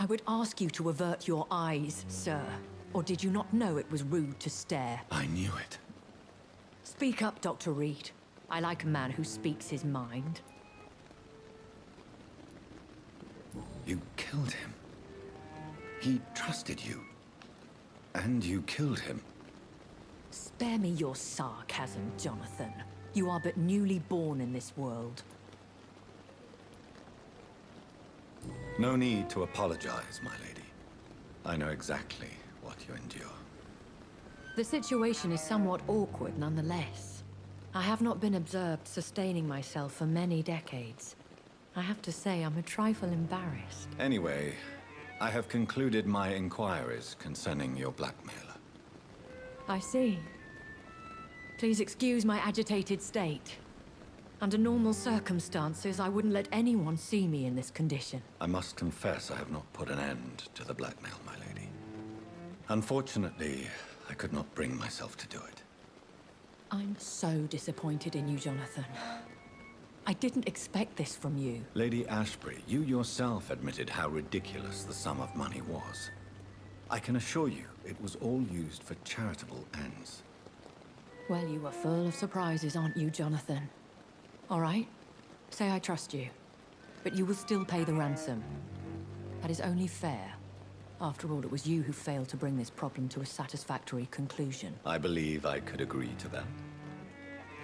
I would ask you to avert your eyes, sir. Or did you not know it was rude to stare? I knew it. Speak up, Dr. Reed. I like a man who speaks his mind. You killed him. He trusted you. And you killed him. Spare me your sarcasm, Jonathan. You are but newly born in this world. No need to apologize, my lady. I know exactly what you endure. The situation is somewhat awkward nonetheless. I have not been observed sustaining myself for many decades. I have to say I'm a trifle embarrassed. Anyway, I have concluded my inquiries concerning your blackmailer. I see. Please excuse my agitated state. Under normal circumstances, I wouldn't let anyone see me in this condition. I must confess I have not put an end to the blackmail, my lady. Unfortunately, I could not bring myself to do it. I'm so disappointed in you, Jonathan. I didn't expect this from you. Lady Ashbury, you yourself admitted how ridiculous the sum of money was. I can assure you, it was all used for charitable ends. Well, you are full of surprises, aren't you, Jonathan? All right, say I trust you, but you will still pay the ransom. That is only fair. After all, it was you who failed to bring this problem to a satisfactory conclusion. I believe I could agree to that.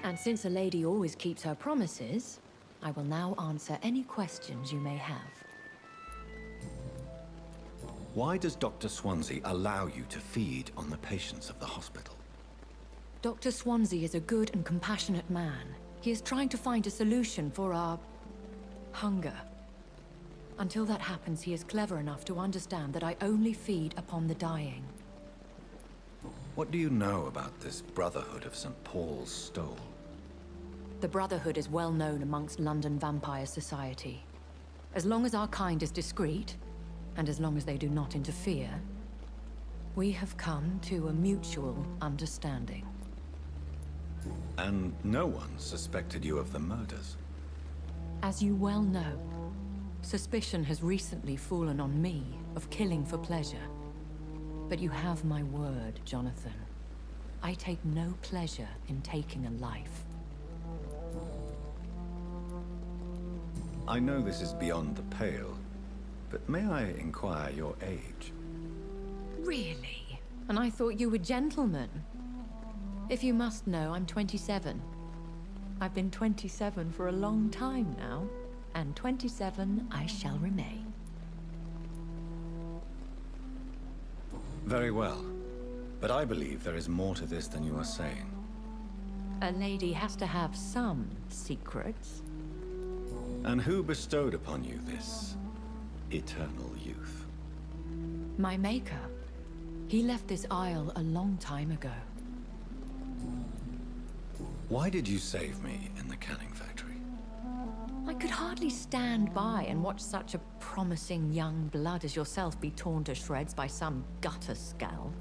And since a lady always keeps her promises, I will now answer any questions you may have. Why does Dr. Swansea allow you to feed on the patients of the hospital? Dr. Swansea is a good and compassionate man. He is trying to find a solution for our hunger. Until that happens, he is clever enough to understand that I only feed upon the dying. What do you know about this Brotherhood of St. Paul's Stole? The Brotherhood is well known amongst London Vampire Society. As long as our kind is discreet, and as long as they do not interfere, we have come to a mutual understanding. And no one suspected you of the murders? As you well know, suspicion has recently fallen on me of killing for pleasure. But you have my word, Jonathan. I take no pleasure in taking a life. I know this is beyond the pale, but may I inquire your age? Really? And I thought you were gentlemen. If you must know, I'm 27. I've been 27 for a long time now, and 27 I shall remain. Very well, but I believe there is more to this than you are saying. A lady has to have some secrets. And who bestowed upon you this eternal youth? My maker. He left this isle a long time ago. Why did you save me in the canning factory? I could hardly stand by and watch such a promising young blood as yourself be torn to shreds by some gutter scowl.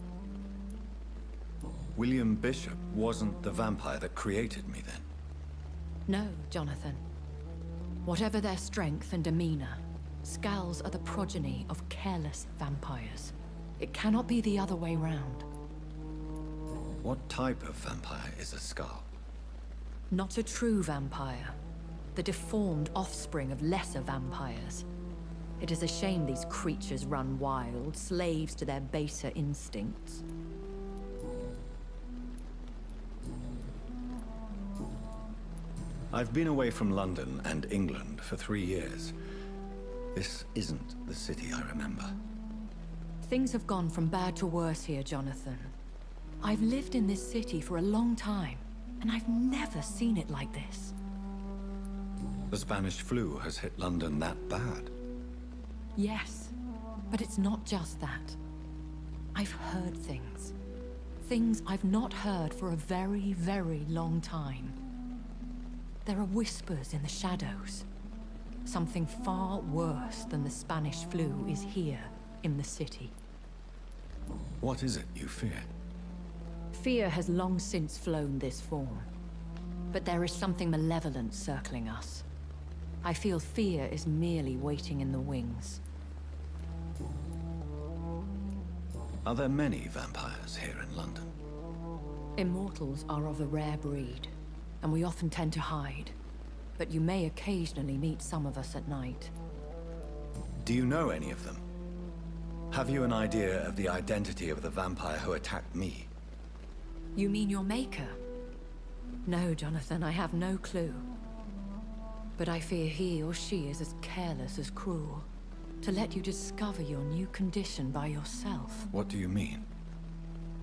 William Bishop wasn't the vampire that created me then? No, Jonathan. Whatever their strength and demeanor, Scowls are the progeny of careless vampires. It cannot be the other way round. What type of vampire is a Skull? Not a true vampire. The deformed offspring of lesser vampires. It is a shame these creatures run wild, slaves to their baser instincts. I've been away from London and England for 3 years. This isn't the city I remember. Things have gone from bad to worse here, Jonathan. I've lived in this city for a long time, and I've never seen it like this. The Spanish flu has hit London that bad? Yes, but it's not just that. I've heard things. Things I've not heard for a very, very long time. There are whispers in the shadows. Something far worse than the Spanish flu is here in the city. What is it you fear? Fear has long since flown this form. But there is something malevolent circling us. I feel fear is merely waiting in the wings. Are there many vampires here in London? Immortals are of a rare breed, and we often tend to hide. But you may occasionally meet some of us at night. Do you know any of them? Have you an idea of the identity of the vampire who attacked me? You mean your maker? No, Jonathan, I have no clue. But I fear he or she is as careless as cruel. To let you discover your new condition by yourself. What do you mean?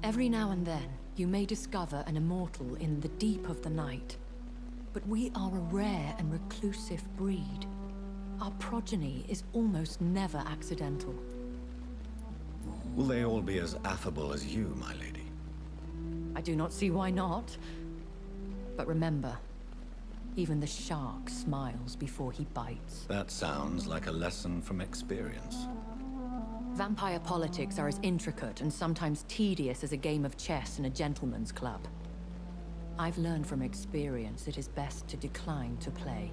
Every now and then, you may discover an immortal in the deep of the night. But we are a rare and reclusive breed. Our progeny is almost never accidental. Will they all be as affable as you, my lady? I do not see why not. But remember, even the shark smiles before he bites. That sounds like a lesson from experience. Vampire politics are as intricate and sometimes tedious as a game of chess in a gentleman's club. I've learned from experience it is best to decline to play.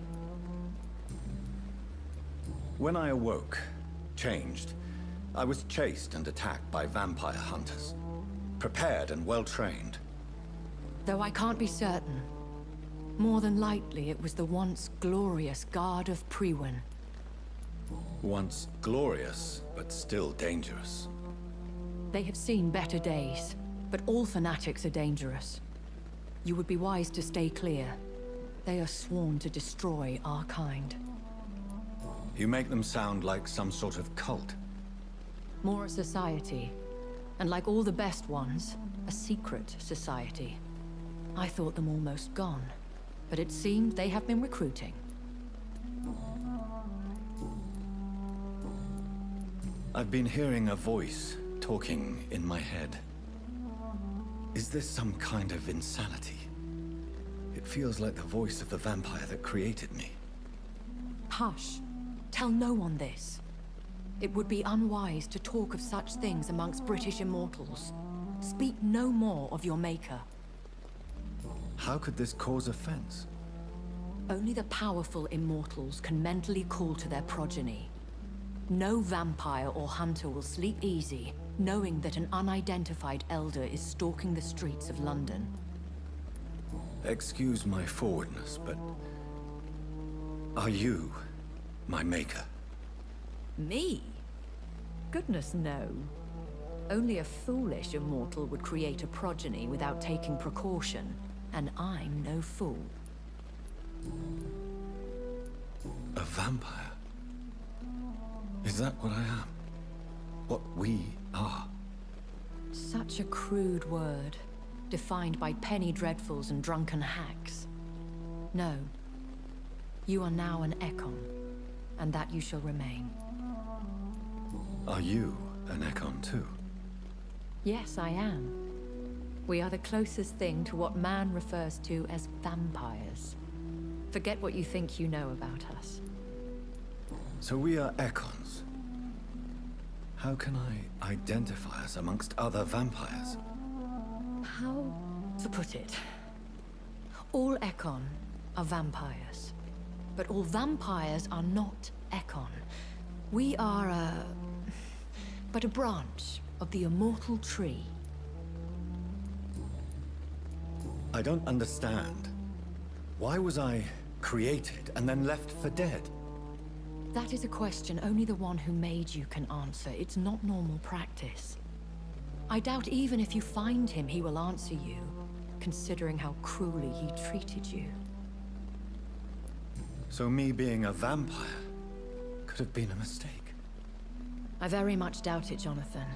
When I awoke, changed, I was chased and attacked by vampire hunters. Prepared and well-trained. Though I can't be certain, more than likely it was the once glorious Guard of Priwen. Once glorious, but still dangerous. They have seen better days, but all fanatics are dangerous. You would be wise to stay clear. They are sworn to destroy our kind. You make them sound like some sort of cult. More a society, and like all the best ones, a secret society. I thought them almost gone, but it seemed they have been recruiting. I've been hearing a voice talking in my head. Is this some kind of insanity? It feels like the voice of the vampire that created me. Hush. Tell no one this. It would be unwise to talk of such things amongst British immortals. Speak no more of your maker. How could this cause offense? Only the powerful immortals can mentally call to their progeny. No vampire or hunter will sleep easy, knowing that an unidentified elder is stalking the streets of London. Excuse my forwardness, but... are you my maker? Me? Goodness, no. Only a foolish immortal would create a progeny without taking precaution, and I'm no fool. A vampire? Is that what I am? What we are? Such a crude word, defined by penny dreadfuls and drunken hacks. No. You are now an Ekon, and that you shall remain. Are you an Ekon too? Yes, I am. We are the closest thing to what man refers to as vampires. Forget what you think you know about us. So we are Ekons. How can I identify us amongst other vampires? How to put it? All Ekon are vampires. But all vampires are not Ekon. We are but a branch of the immortal tree. I don't understand. Why was I created and then left for dead? That is a question only the one who made you can answer. It's not normal practice. I doubt even if you find him, he will answer you, considering how cruelly he treated you. So me being a vampire could have been a mistake. I very much doubt it, Jonathan.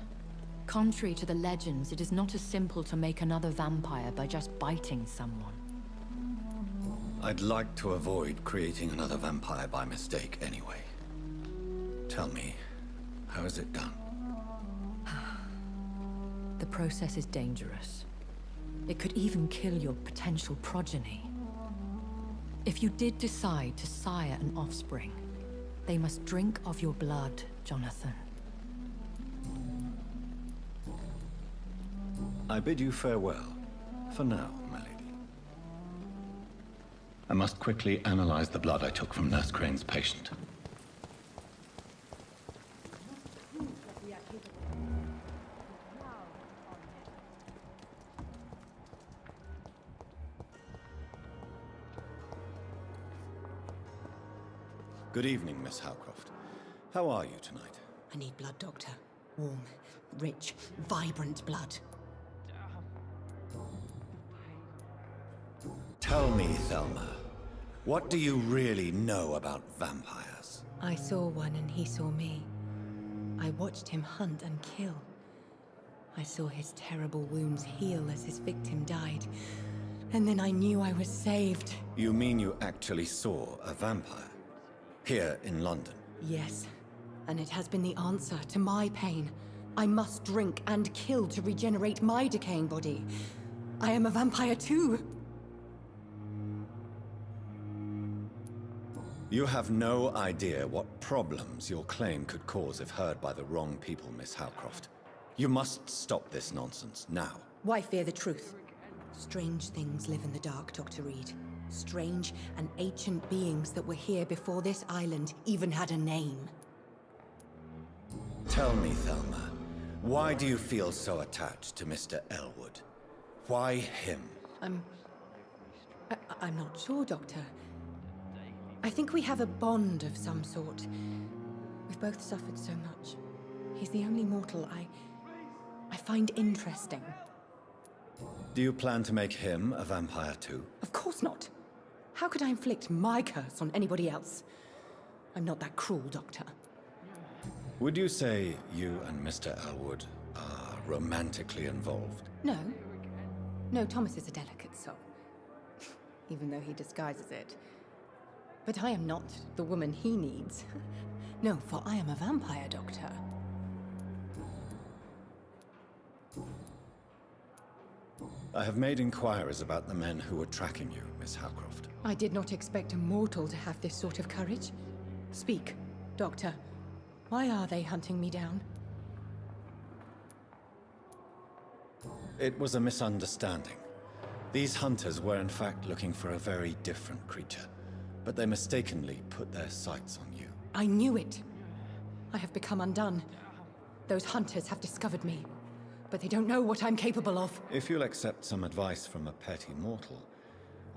Contrary to the legends, it is not as simple to make another vampire by just biting someone. I'd like to avoid creating another vampire by mistake anyway. Tell me, how is it done? The process is dangerous. It could even kill your potential progeny. If you did decide to sire an offspring, they must drink of your blood, Jonathan. I bid you farewell, for now, my lady. I must quickly analyze the blood I took from Nurse Crane's patient. Good evening, Miss Howcroft. How are you tonight? I need blood, Doctor. Warm, rich, vibrant blood. Tell me, Thelma, what do you really know about vampires? I saw one and he saw me. I watched him hunt and kill. I saw his terrible wounds heal as his victim died. And then I knew I was saved. You mean you actually saw a vampire? Here in London? Yes. And it has been the answer to my pain. I must drink and kill to regenerate my decaying body. I am a vampire too. You have no idea what problems your claim could cause if heard by the wrong people, Miss Howcroft. You must stop this nonsense, now. Why fear the truth? Strange things live in the dark, Dr. Reed. Strange and ancient beings that were here before this island even had a name. Tell me, Thelma, why do you feel so attached to Mr. Elwood? Why him? I'm not sure, Doctor. I think we have a bond of some sort. We've both suffered so much. He's the only mortal I find interesting. Do you plan to make him a vampire too? Of course not. How could I inflict my curse on anybody else? I'm not that cruel, Doctor. Would you say you and Mr. Elwood are romantically involved? No. No, Thomas is a delicate soul. Even though he disguises it. But I am not the woman he needs. No, for I am a vampire, Doctor. I have made inquiries about the men who were tracking you, Miss Howcroft. I did not expect a mortal to have this sort of courage. Speak, Doctor. Why are they hunting me down? It was a misunderstanding. These hunters were in fact looking for a very different creature, but they mistakenly put their sights on you. I knew it. I have become undone. Those hunters have discovered me, but they don't know what I'm capable of. If you'll accept some advice from a petty mortal,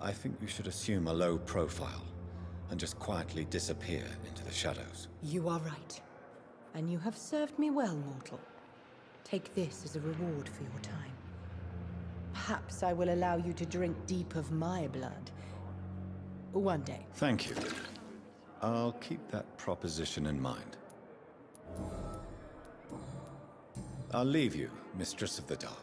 I think you should assume a low profile and just quietly disappear into the shadows. You are right. And you have served me well, mortal. Take this as a reward for your time. Perhaps I will allow you to drink deep of my blood. One day. Thank you. I'll keep that proposition in mind. I'll leave you, Mistress of the Dark.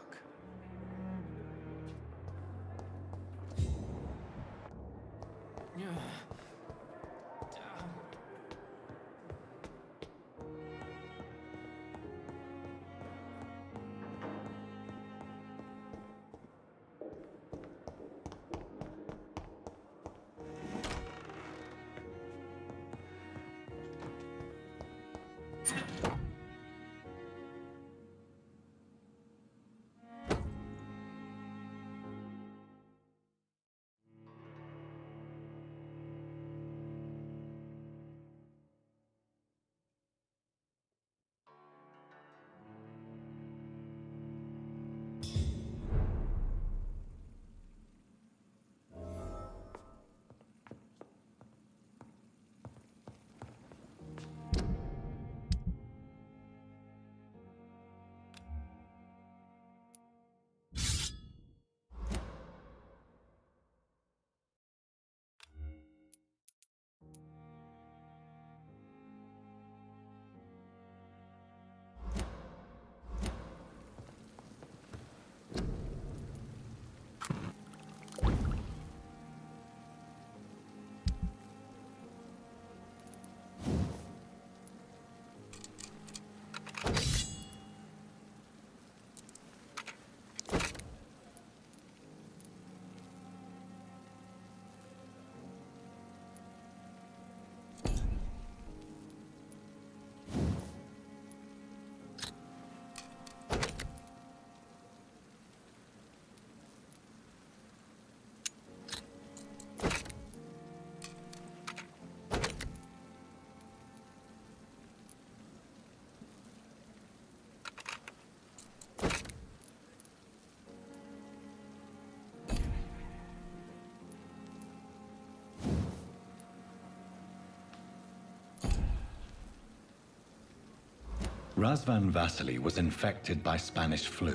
Razvan Vasily was infected by Spanish flu,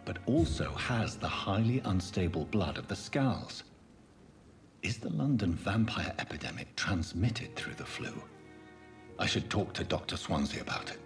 but also has the highly unstable blood of the Scows. Is the London vampire epidemic transmitted through the flu? I should talk to Dr. Swansea about it.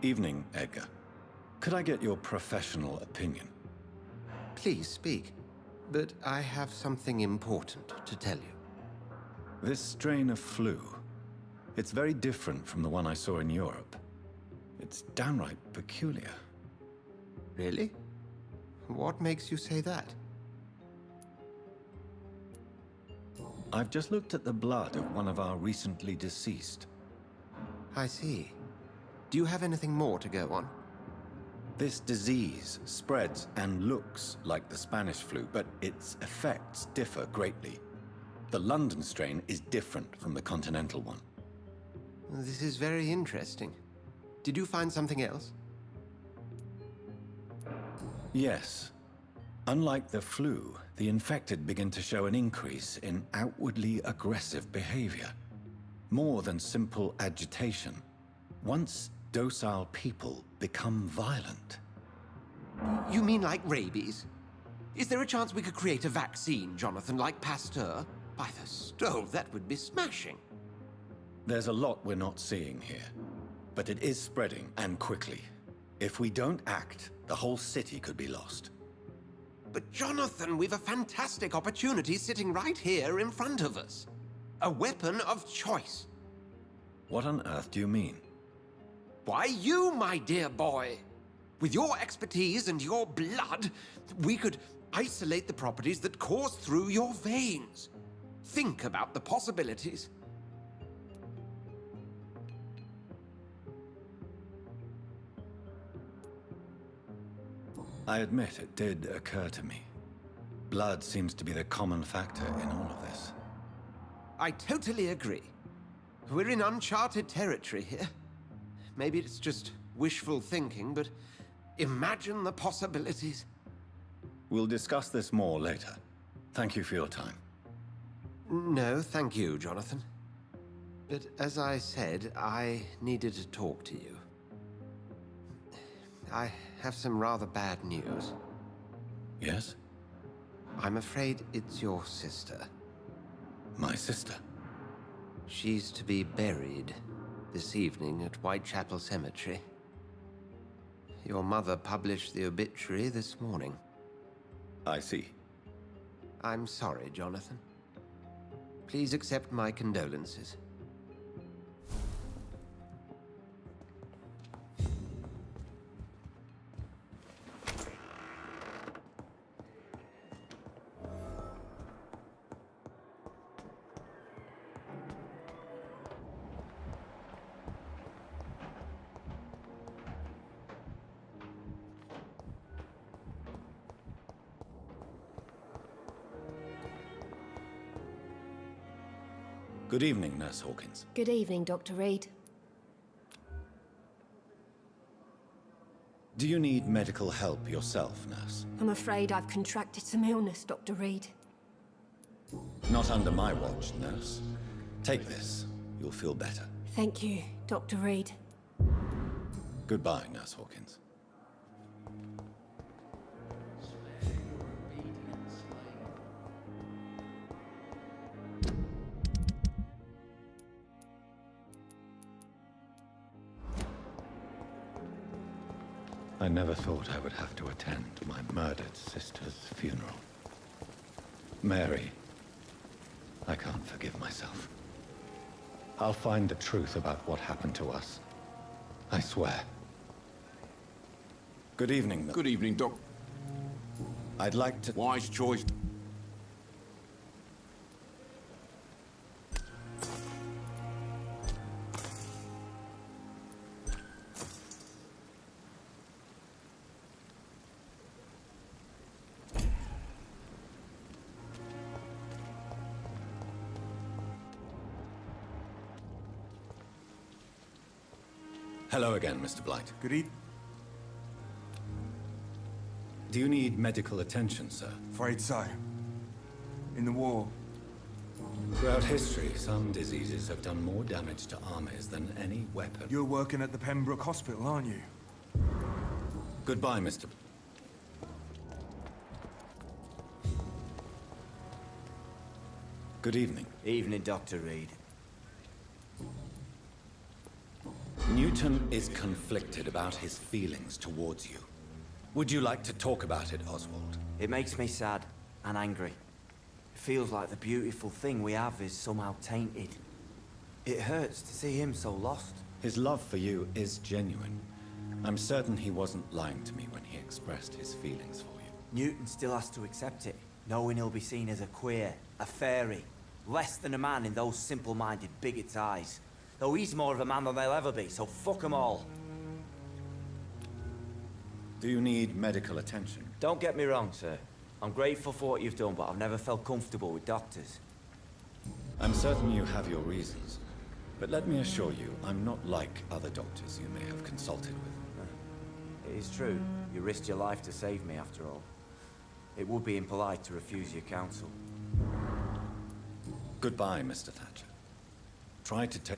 Evening, Edgar. Could I get your professional opinion? Please speak, but I have something important to tell you. This strain of flu, it's very different from the one I saw in Europe. It's downright peculiar. Really? What makes you say that? I've just looked at the blood of one of our recently deceased. I see. Do you have anything more to go on? This disease spreads and looks like the Spanish flu, but its effects differ greatly. The London strain is different from the continental one. This is very interesting. Did you find something else? Yes. Unlike the flu, the infected begin to show an increase in outwardly aggressive behavior. More than simple agitation. Once docile people become violent. You mean like rabies? Is there a chance we could create a vaccine, Jonathan, like Pasteur? By the stove, that would be smashing. There's a lot we're not seeing here, but it is spreading, and quickly. If we don't act, the whole city could be lost. But Jonathan, we've a fantastic opportunity sitting right here in front of us. A weapon of choice. What on earth do you mean? Why, you, my dear boy. With your expertise and your blood, we could isolate the properties that course through your veins. Think about the possibilities. I admit it did occur to me. Blood seems to be the common factor in all of this. I totally agree. We're in uncharted territory here. Maybe it's just wishful thinking, but imagine the possibilities. We'll discuss this more later. Thank you for your time. No, thank you, Jonathan. But as I said, I needed to talk to you. I have some rather bad news. Yes? I'm afraid it's your sister. My sister? She's to be buried this evening at Whitechapel Cemetery. Your mother published the obituary this morning. I see. I'm sorry, Jonathan. Please accept my condolences. Good evening, Nurse Hawkins. Good evening, Dr. Reed. Do you need medical help yourself, Nurse? I'm afraid I've contracted some illness, Dr. Reed. Not under my watch, Nurse. Take this. You'll feel better. Thank you, Dr. Reed. Goodbye, Nurse Hawkins. I never thought I would have to attend my murdered sister's funeral. Mary, I can't forgive myself. I'll find the truth about what happened to us. I swear. Good evening. Good evening, Doc. I'd like to... Wise choice. Hello again, Mr. Blight. Good evening. Do you need medical attention, sir? Afraid so. In the war. Throughout history, some diseases have done more damage to armies than any weapon. You're working at the Pembroke Hospital, aren't you? Goodbye, Mr. Good evening. Evening, Dr. Reed. Newton is conflicted about his feelings towards you. Would you like to talk about it, Oswald? It makes me sad and angry. It feels like the beautiful thing we have is somehow tainted. It hurts to see him so lost. His love for you is genuine. I'm certain he wasn't lying to me when he expressed his feelings for you. Newton still has to accept it, knowing he'll be seen as a queer, a fairy, less than a man in those simple-minded bigots' eyes. Though he's more of a man than they'll ever be, so fuck them all. Do you need medical attention? Don't get me wrong, sir. I'm grateful for what you've done, but I've never felt comfortable with doctors. I'm certain you have your reasons. But let me assure you, I'm not like other doctors you may have consulted with. It is true. You risked your life to save me, after all. It would be impolite to refuse your counsel. Goodbye, Mr. Thatcher. Try to take...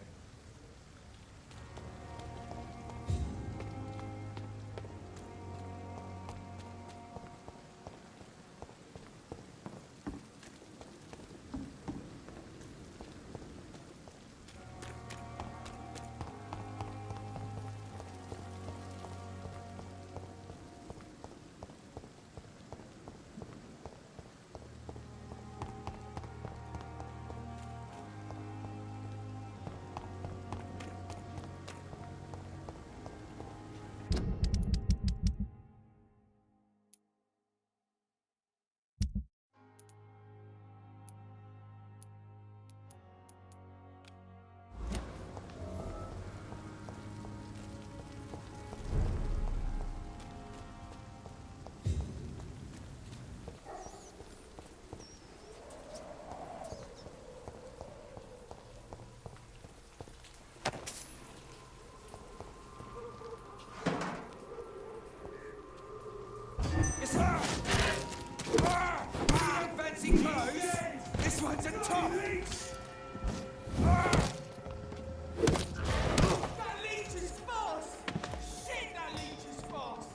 Fancy clothes? This one's a top! That leech is fast! Shit, that leech is fast!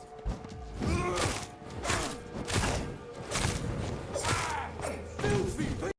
Filthy beast!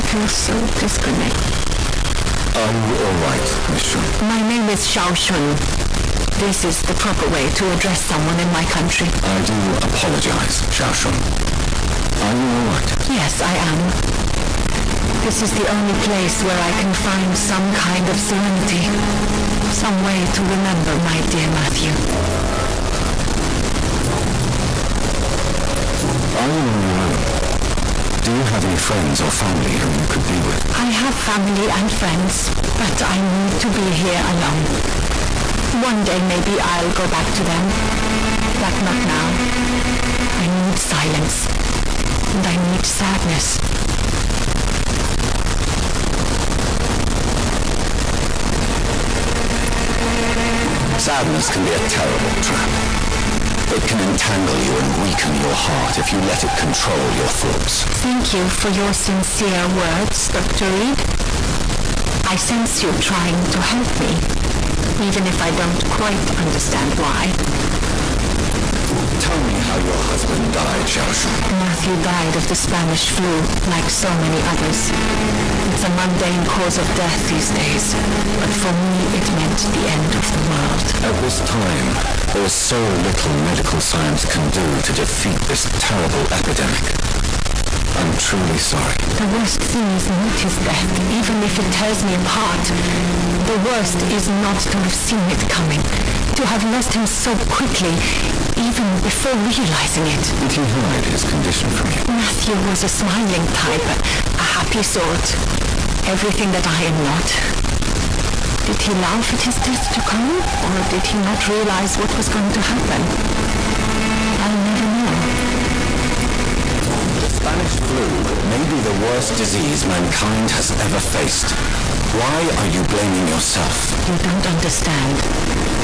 feel so disconnected. Are you alright, Miss Shun? My name is Xiao Shun. This is the proper way to address someone in my country. I do apologize, Xiao Shun. Are you alright? Yes, I am. This is the only place where I can find some kind of serenity. Some way to remember my dear Matthew. Are you on your own? Do you have any friends or family whom you could be with? I have family and friends, but I need to be here alone. One day maybe I'll go back to them, but not now. I need silence, and I need sadness. Sadness can be a terrible trap. It can entangle you and weaken your heart if you let it control your thoughts. Thank you for your sincere words, Dr. Reed. I sense you trying to help me, even if I don't quite understand why. Tell me how your husband died, Xiaoshu. Matthew died of the Spanish flu, like so many others. It's a mundane cause of death these days, but for me it meant the end of the world. At this time, there is so little medical science can do to defeat this terrible epidemic. I'm truly sorry. The worst thing is not his death, even if it tears me apart. The worst is not to have seen it coming, to have lost him so quickly, even before realizing it. Did he hide his condition from you? Matthew was a smiling type, a happy sort. Everything that I am not. Did he laugh at his death to come, or did he not realize what was going to happen? I'll never know. The Spanish flu may be the worst disease mankind has ever faced. Why are you blaming yourself? You don't understand.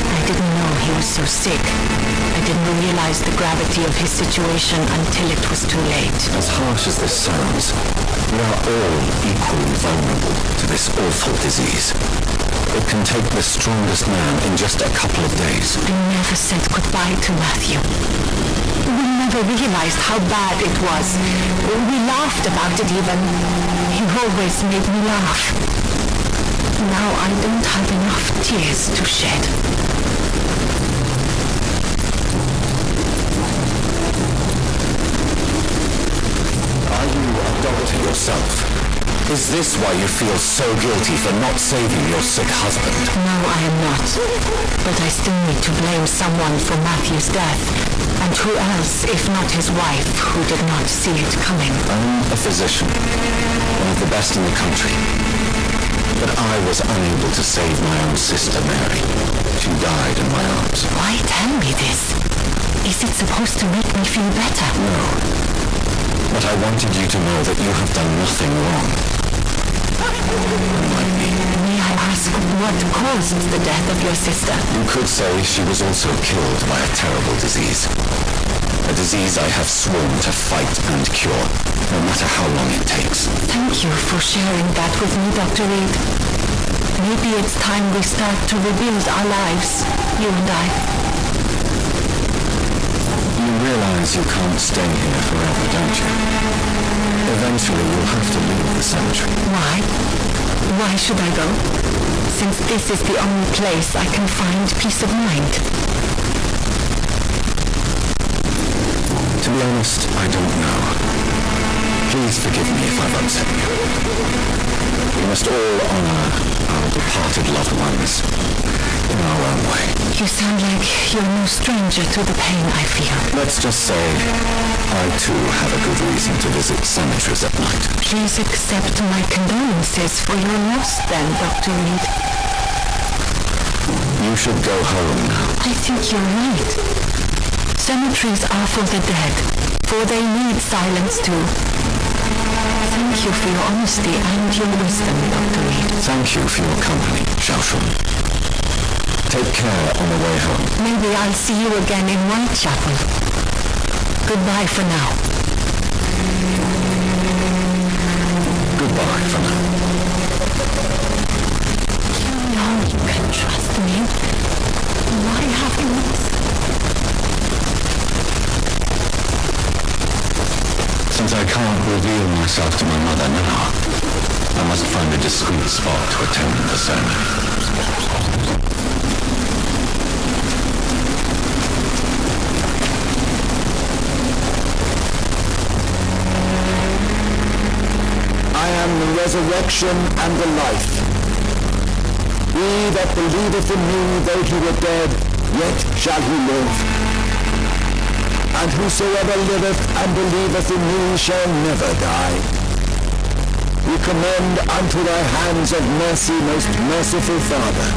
I didn't know he was so sick. I didn't realize the gravity of his situation until it was too late. As harsh as this sounds, we are all equally vulnerable to this awful disease. It can take the strongest man in just a couple of days. I never said goodbye to Matthew. We never realized how bad it was. We laughed about it even. He always made me laugh. Now I don't have enough tears to shed. Are you a doctor yourself? Is this why you feel so guilty for not saving your sick husband? No, I am not. But I still need to blame someone for Matthew's death. And who else, if not his wife, who did not see it coming? I'm a physician, one of the best in the country. But I was unable to save my own sister, Mary. She died in my arms. Why tell me this? Is it supposed to make me feel better? No. But I wanted you to know that you have done nothing wrong. Unlike me. May I ask what caused the death of your sister? You could say she was also killed by a terrible disease. A disease I have sworn to fight and cure, no matter how long it takes. Thank you for sharing that with me, Dr. Reed. Maybe it's time we start to rebuild our lives, you and I. You realize you can't stay here forever, don't you? Eventually you'll have to leave the cemetery. Why? Why should I go? Since this is the only place I can find peace of mind. To be honest, I don't know. Please forgive me if I've upset you. We must all honor our departed loved ones in our own way. You sound like you're no stranger to the pain I feel. Let's just say I too have a good reason to visit cemeteries at night. Please accept my condolences for your loss then, Dr. Reed. You should go home now. I think you're right. Cemeteries are for the dead, for they need silence too. Thank you for your honesty and your wisdom, Dr. Reed. Thank you for your company, Xiaoshu. Take care on the way home. Maybe I'll see you again in Whitechapel. Goodbye for now. Goodbye for now. You know you can trust me. Why have you not? Since I can't reveal myself to my mother now, I must find a discreet spot to attend the ceremony. I am the resurrection and the life. He that believeth in me, though he were dead, yet shall he live. And whosoever liveth and believeth in me shall never die. We commend unto thy hands of mercy, most merciful Father,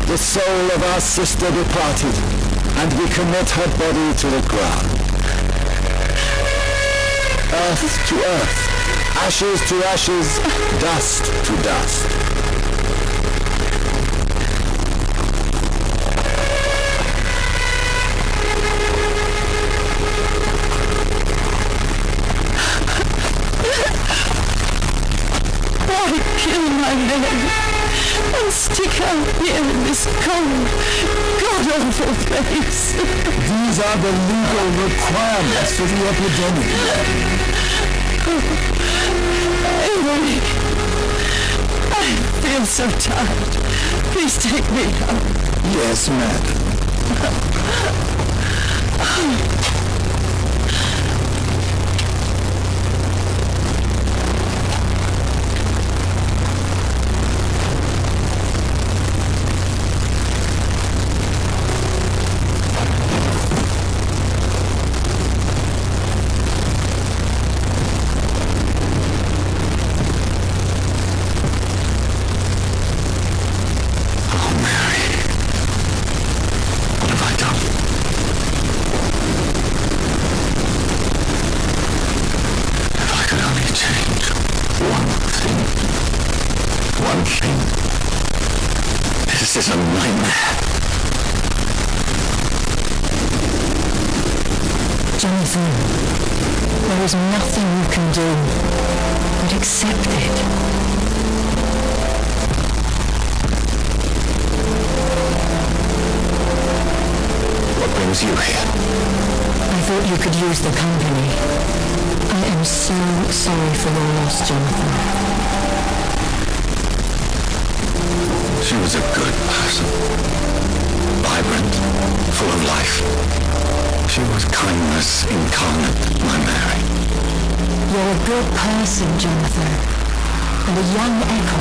the soul of our sister departed, and we commit her body to the ground. Earth to earth, ashes to ashes, dust to dust. Why kill me? out here in this cold, god-awful place. These are the legal requirements for the epidemic. Avery, I feel so tired. Please take me home. Yes, madam. This is a nightmare. Jonathan, there is nothing you can do but accept it. What brings you here? I thought you could use the company. I am so sorry for your loss, Jonathan. She was a good person. Vibrant, full of life. She was kindness incarnate, my Mary. You're a good person, Jonathan. And a young echo.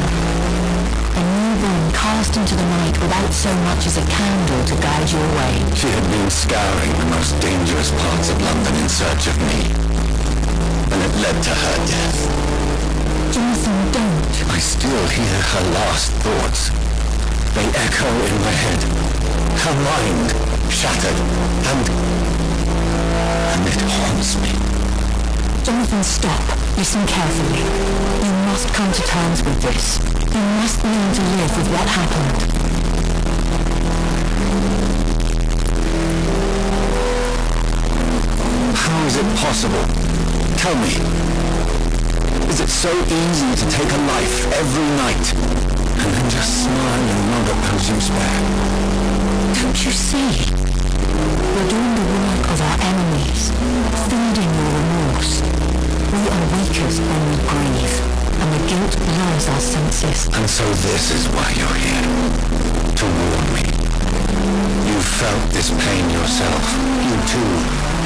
A newborn cast into the night without so much as a candle to guide you away. She had been scouring the most dangerous parts of London in search of me. And it led to her death. Jonathan, don't. I still hear her last thoughts. They echo in my head. Her mind shattered, and it haunts me. Jonathan, stop. Listen carefully. You must come to terms with this. You must learn to live with what happened. How is it possible? Tell me. Is it so easy to take a life every night and then just smile and nod at those you spare? Don't you see? We're doing the work of our enemies, feeding your remorse. We are weakest when we grieve, and the guilt blurs our senses. And so this is why you're here. To warn me. You felt this pain yourself. You too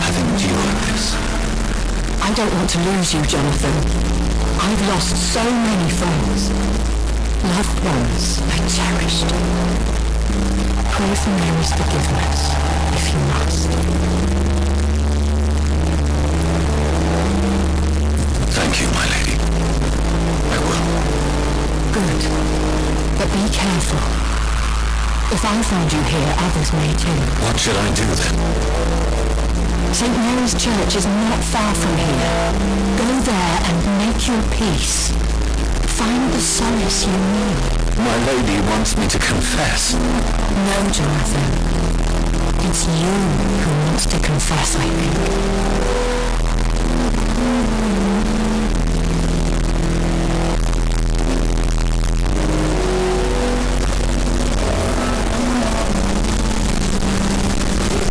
have endured this. I don't want to lose you, Jonathan. I've lost so many friends. Loved ones I cherished. Pray for Mary's forgiveness, if you must. Thank you, my lady. I will. Good. But be careful. If I find you here, others may too. What should I do then? St. Mary's Church is not far from here. Go there and make your peace. Find the solace you need. My lady wants me to confess. No, Jonathan. It's you who wants to confess, I think.